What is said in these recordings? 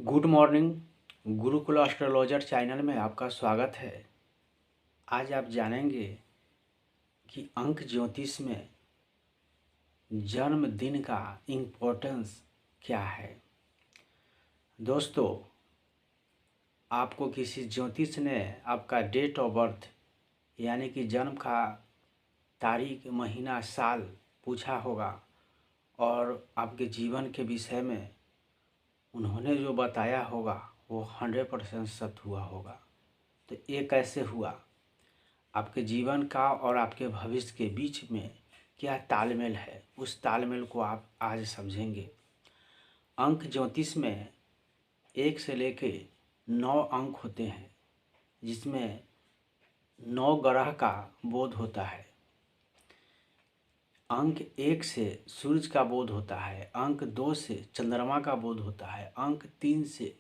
Good morning. Gurukul astrologer channel में आपका स्वागत है। आज आप जानेंगे कि अंक ज्योतिष में जन्मदिन का इम्पोर्टेंस क्या है। दोस्तों, आपको किसी ज्योतिष ने आपका डेट ऑफ बर्थ यानी कि जन्म का तारीख, महीना, साल पूछा होगा और आपके जीवन के विषय में उन्होंने जो बताया होगा वो 100% सत्य हुआ होगा। तो ये कैसे हुआ? आपके जीवन का और आपके भविष्य के बीच में क्या तालमेल है, उस तालमेल को आप आज समझेंगे। अंक ज्योतिष में 1 से लेके 9 अंक होते हैं, जिसमें 9 ग्रह का बोध होता है। अंक 1 से सूरज का बोध होता है, अंक 2 से चंद्रमा का बोध होता है, अंक 3 से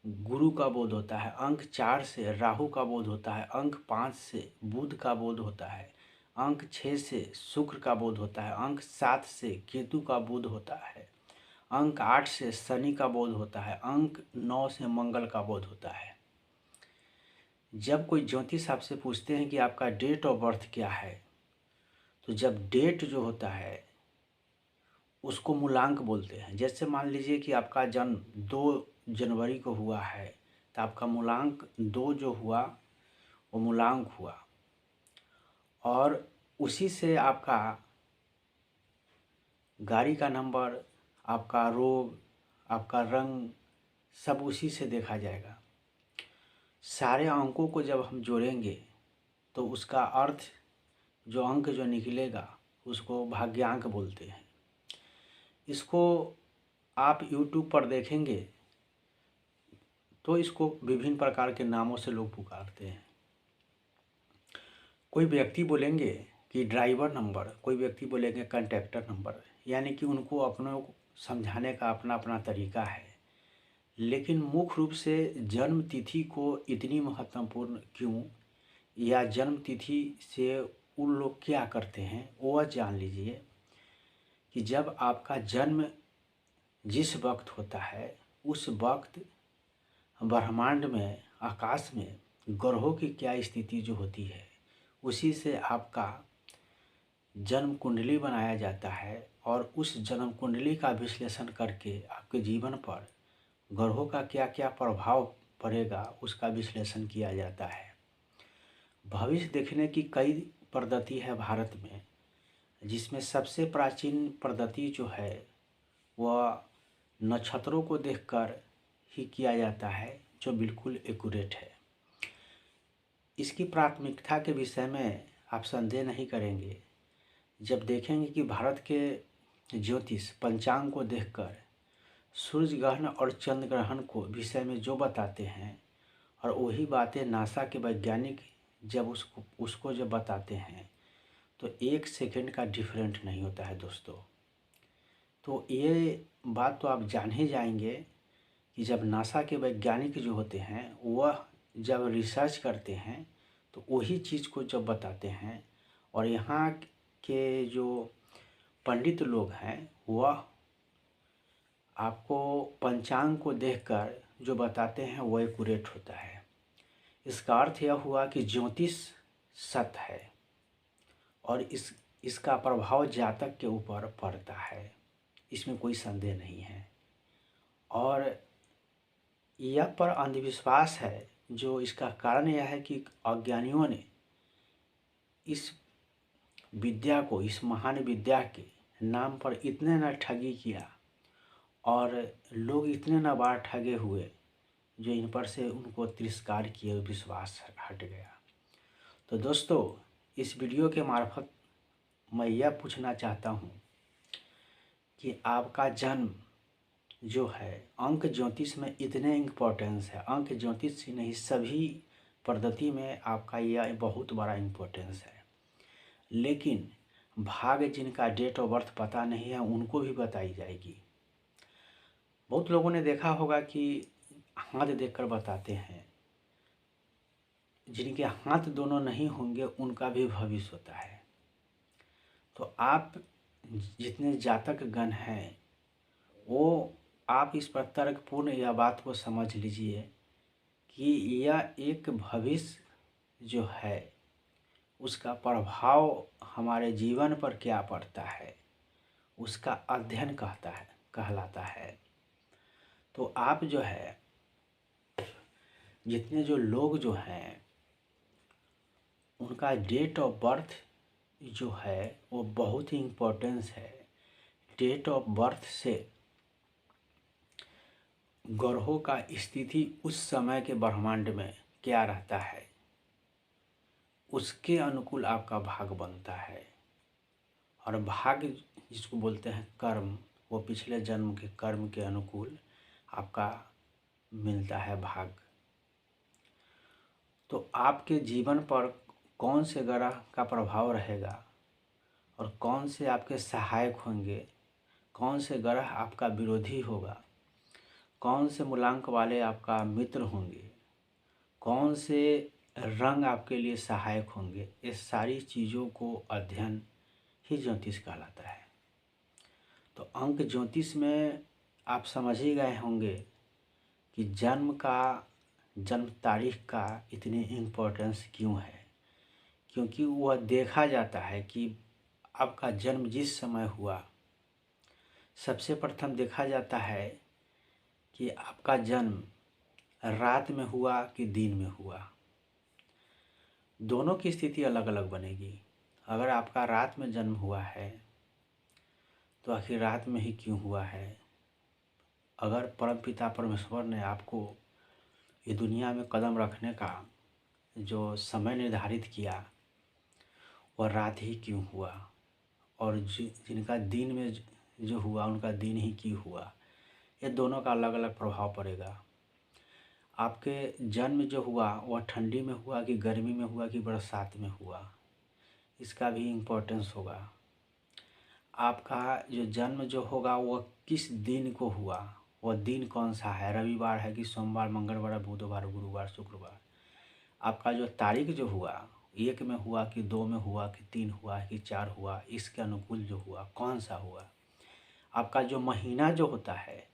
गुरु का बोध होता है, अंक 4 से राहु का बोध होता है, अंक 5 से बुध का बोध होता है, अंक 6 से शुक्र का बोध होता है, अंक 7 से केतु का बोध होता है, अंक 8 से शनि का बोध होता है, अंक 9 से मंगल का बोध होता है। जब कोई ज्योतिष आपसे पूछते हैं कि आपका डेट ऑफ बर्थ क्या है, तो जब डेट जो होता है उसको मूलांक बोलते हैं। जैसे मान लीजिए कि आपका जन्म 2 जनवरी को हुआ है, तो आपका मूलांक 2 जो हुआ वो मूलांक हुआ, और उसी से आपका गाड़ी का नंबर, आपका रोग, आपका रंग, सब उसी से देखा जाएगा। सारे अंकों को जब हम जोड़ेंगे तो उसका अर्थ, जो अंक जो निकलेगा उसको भाग्यांक बोलते हैं। इसको आप YouTube पर देखेंगे तो इसको विभिन्न प्रकार के नामों से लोग पुकारते हैं। कोई व्यक्ति बोलेंगे कि ड्राइवर नंबर, कोई व्यक्ति बोलेंगे कंडक्टर नंबर, यानी कि उनको अपनों को समझाने का अपना अपना तरीका है। लेकिन मुख्य रूप से जन्म तिथि को इतनी महत्वपूर्ण क्यों, या जन्म तिथि से उन लोग क्या करते हैं वह जान लीजिए। कि जब आपका जन्म जिस वक्त होता है उस वक्त ब्रह्मांड में, आकाश में ग्रहों की क्या स्थिति जो होती है, उसी से आपका जन्म कुंडली बनाया जाता है, और उस जन्म कुंडली का विश्लेषण करके आपके जीवन पर ग्रहों का क्या क्या प्रभाव पड़ेगा उसका विश्लेषण किया जाता है। भविष्य देखने की कई पद्धति है भारत में, जिसमें सबसे प्राचीन पद्धति जो है वह नक्षत्रों को देखकर ही किया जाता है, जो बिल्कुल एक्यूरेट है। इसकी प्राथमिकता के विषय में आप संदेह नहीं करेंगे जब देखेंगे कि भारत के ज्योतिष पंचांग को देखकर सूर्य ग्रहण और चंद्र ग्रहण को विषय में जो बताते हैं, और वही बातें नासा के वैज्ञानिक जब उसको जब बताते हैं तो 1 सेकंड का डिफरेंट नहीं होता है दोस्तों। तो ये बात तो आप जान ही जाएंगे कि जब नासा के वैज्ञानिक जो होते हैं वह जब रिसर्च करते हैं तो वही चीज़ को जब बताते हैं, और यहाँ के जो पंडित लोग हैं वह आपको पंचांग को देखकर जो बताते हैं वह एक्यूरेट होता है। इसका अर्थ यह हुआ कि ज्योतिष सत्य है, और इसका प्रभाव जातक के ऊपर पड़ता है, इसमें कोई संदेह नहीं है। और यह पर अंधविश्वास है, जो इसका कारण यह है कि अज्ञानियों ने इस विद्या को, इस महान विद्या के नाम पर इतने न ठगी किया, और लोग इतने न बार ठगे हुए जो इन पर से उनको तिरस्कार किए, विश्वास हट गया। तो दोस्तों, इस वीडियो के मार्फत मैं यह पूछना चाहता हूँ कि आपका जन्म जो है अंक ज्योतिष में इतने इम्पोर्टेंस है। अंक ज्योतिष ही नहीं, सभी पद्धति में आपका यह बहुत बड़ा इम्पोर्टेंस है। लेकिन भाग्य जिनका डेट ऑफ बर्थ पता नहीं है उनको भी बताई जाएगी। बहुत लोगों ने देखा होगा कि हाथ देखकर बताते हैं, जिनके हाथ दोनों नहीं होंगे उनका भी भविष्य होता है। तो आप जितने जातक गण हैं वो आप इस पर तर्कपूर्ण यह बात को समझ लीजिए कि यह एक भविष्य जो है उसका प्रभाव हमारे जीवन पर क्या पड़ता है उसका अध्ययन कहलाता है। तो आप जो है जितने जो लोग जो हैं उनका डेट ऑफ बर्थ जो है वो बहुत ही इम्पोर्टेंस है। डेट ऑफ बर्थ से ग्रहों का स्थिति उस समय के ब्रह्मांड में क्या रहता है उसके अनुकूल आपका भाग बनता है। और भाग्य जिसको बोलते हैं कर्म, वो पिछले जन्म के कर्म के अनुकूल आपका मिलता है भाग। तो आपके जीवन पर कौन से ग्रह का प्रभाव रहेगा और कौन से आपके सहायक होंगे, कौन से ग्रह आपका विरोधी होगा, कौन से मूलांक वाले आपका मित्र होंगे, कौन से रंग आपके लिए सहायक होंगे, ये सारी चीज़ों को अध्ययन ही ज्योतिष कहलाता है। तो अंक ज्योतिष में आप समझ ही गए होंगे कि जन्म तारीख का इतनी इम्पोर्टेंस क्यों है। क्योंकि वह देखा जाता है कि आपका जन्म जिस समय हुआ, सबसे प्रथम देखा जाता है कि आपका जन्म रात में हुआ कि दिन में हुआ। दोनों की स्थिति अलग अलग बनेगी। अगर आपका रात में जन्म हुआ है तो आखिर रात में ही क्यों हुआ है। अगर परमपिता परमेश्वर ने आपको ये दुनिया में कदम रखने का जो समय निर्धारित किया वह रात ही क्यों हुआ, और जिनका दिन में जो हुआ उनका दिन ही क्यों हुआ, ये दोनों का अलग अलग प्रभाव पड़ेगा। आपके जन्म जो हुआ वह ठंडी में हुआ कि गर्मी में हुआ कि बरसात में हुआ, इसका भी इम्पोर्टेंस होगा। आपका जो जन्म जो होगा वह किस दिन को हुआ, वह दिन कौन सा है, रविवार है कि सोमवार, मंगलवार, बुधवार, गुरुवार, शुक्रवार। आपका जो तारीख जो हुआ, 1 में हुआ कि 2 में हुआ कि 3 हुआ कि 4 हुआ, इसके अनुकूल जो हुआ कौन सा हुआ। आपका जो महीना जो होता है,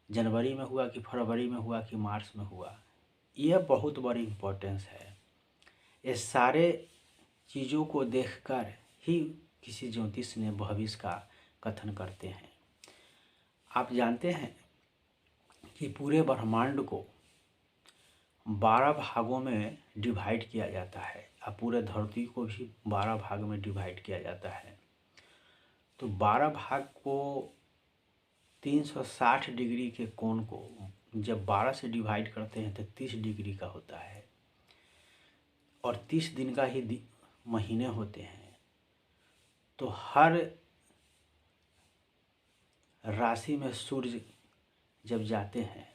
जनवरी में हुआ कि फरवरी में हुआ कि मार्च में हुआ, यह बहुत बड़ी इम्पोर्टेंस है। ये सारे चीज़ों को देखकर ही किसी ज्योतिष ने भविष्य का कथन करते हैं। आप जानते हैं कि पूरे ब्रह्मांड को 12 भागों में डिवाइड किया जाता है। अब पूरे धरती को भी 12 भाग में डिवाइड किया जाता है। तो 12 भाग को 360 डिग्री के कोण को जब 12 से डिवाइड करते हैं तो 30 डिग्री का होता है, और 30 दिन का ही महीने होते हैं। तो हर राशि में सूर्य जब जाते हैं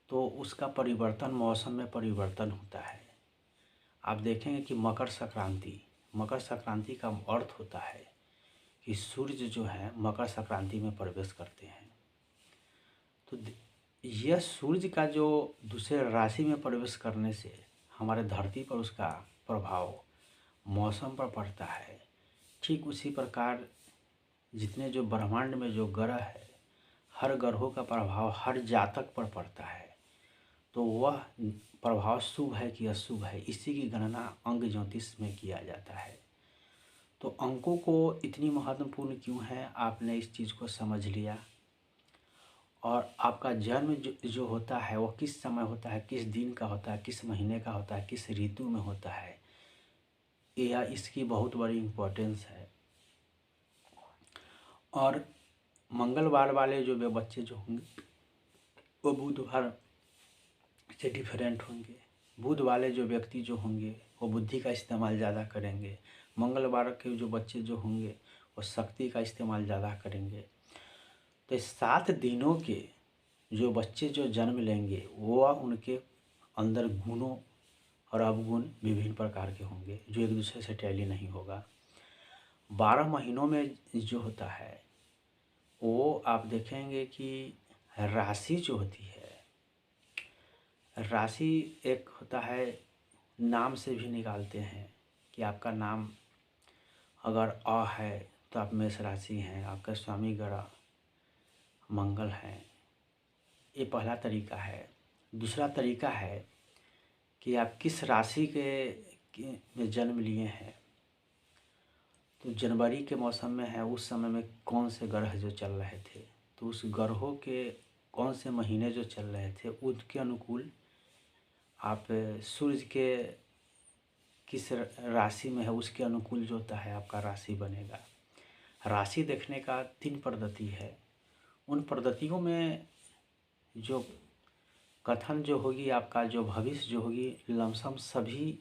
तो उसका परिवर्तन, मौसम में परिवर्तन होता है। आप देखेंगे कि मकर संक्रांति का अर्थ होता है कि सूर्य जो है मकर संक्रांति में प्रवेश करते हैं। तो यह सूर्य का जो दूसरे राशि में प्रवेश करने से हमारे धरती पर उसका प्रभाव मौसम पर पड़ता है। ठीक उसी प्रकार जितने जो ब्रह्मांड में जो ग्रह है, हर ग्रहों का प्रभाव हर जातक पर पड़ता है। तो वह प्रभाव शुभ है कि अशुभ है, इसी की गणना अंक ज्योतिष में किया जाता है। तो अंकों को इतनी महत्वपूर्ण क्यों है, आपने इस चीज़ को समझ लिया। और आपका जन्म जो होता है वो किस समय होता है, किस दिन का होता है, किस महीने का होता है, किस ऋतु में होता है, यह इसकी बहुत बड़ी इम्पोर्टेंस है। और मंगलवार वाले जो वे बच्चे जो होंगे वो बुधवार से डिफरेंट होंगे। बुध वाले जो व्यक्ति जो होंगे वो बुद्धि का इस्तेमाल ज़्यादा करेंगे। मंगलवार के जो बच्चे जो होंगे वो शक्ति का इस्तेमाल ज़्यादा करेंगे। तो 7 दिनों के जो बच्चे जो जन्म लेंगे वो उनके अंदर गुणों और अवगुण विभिन्न प्रकार के होंगे जो एक दूसरे से टैली नहीं होगा। 12 महीनों में जो होता है वो आप देखेंगे कि राशि जो होती है, राशि एक होता है, नाम से भी निकालते हैं कि आपका नाम अगर अ है तो आप मेष राशि हैं, आपका स्वामी ग्रह मंगल हैं। ये पहला तरीका है। दूसरा तरीका है कि आप किस राशि में जन्म लिए हैं। तो जनवरी के मौसम में है, उस समय में कौन से ग्रह जो चल रहे थे, तो उस ग्रहों के कौन से महीने जो चल रहे थे उनके अनुकूल आप सूर्य के किस राशि में है उसके अनुकूल जो होता है आपका राशि बनेगा। राशि देखने का 3 पद्धति है। उन पद्धतियों में जो कथन जो होगी, आपका जो भविष्य जो होगी, लमसम सभी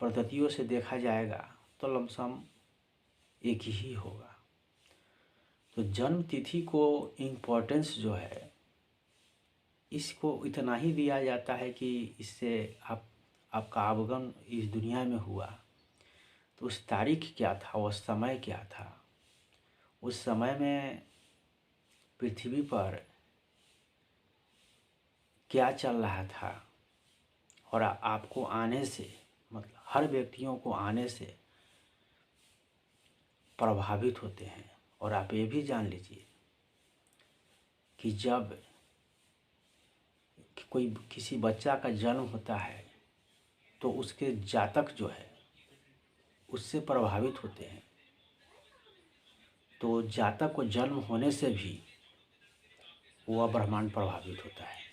पद्धतियों से देखा जाएगा तो लमसम एक ही होगा। तो जन्म तिथि को इम्पोर्टेंस जो है, इसको इतना ही दिया जाता है कि इससे आपका आगमन इस दुनिया में हुआ तो उस तारीख क्या था, उस समय क्या था, उस समय में पृथ्वी पर क्या चल रहा था, और आपको आने से, मतलब हर व्यक्तियों को आने से प्रभावित होते हैं। और आप ये भी जान लीजिए कि जब कोई किसी बच्चा का जन्म होता है तो उसके जातक जो है उससे प्रभावित होते हैं। तो जातक को जन्म होने से भी वह ब्रह्मांड प्रभावित होता है।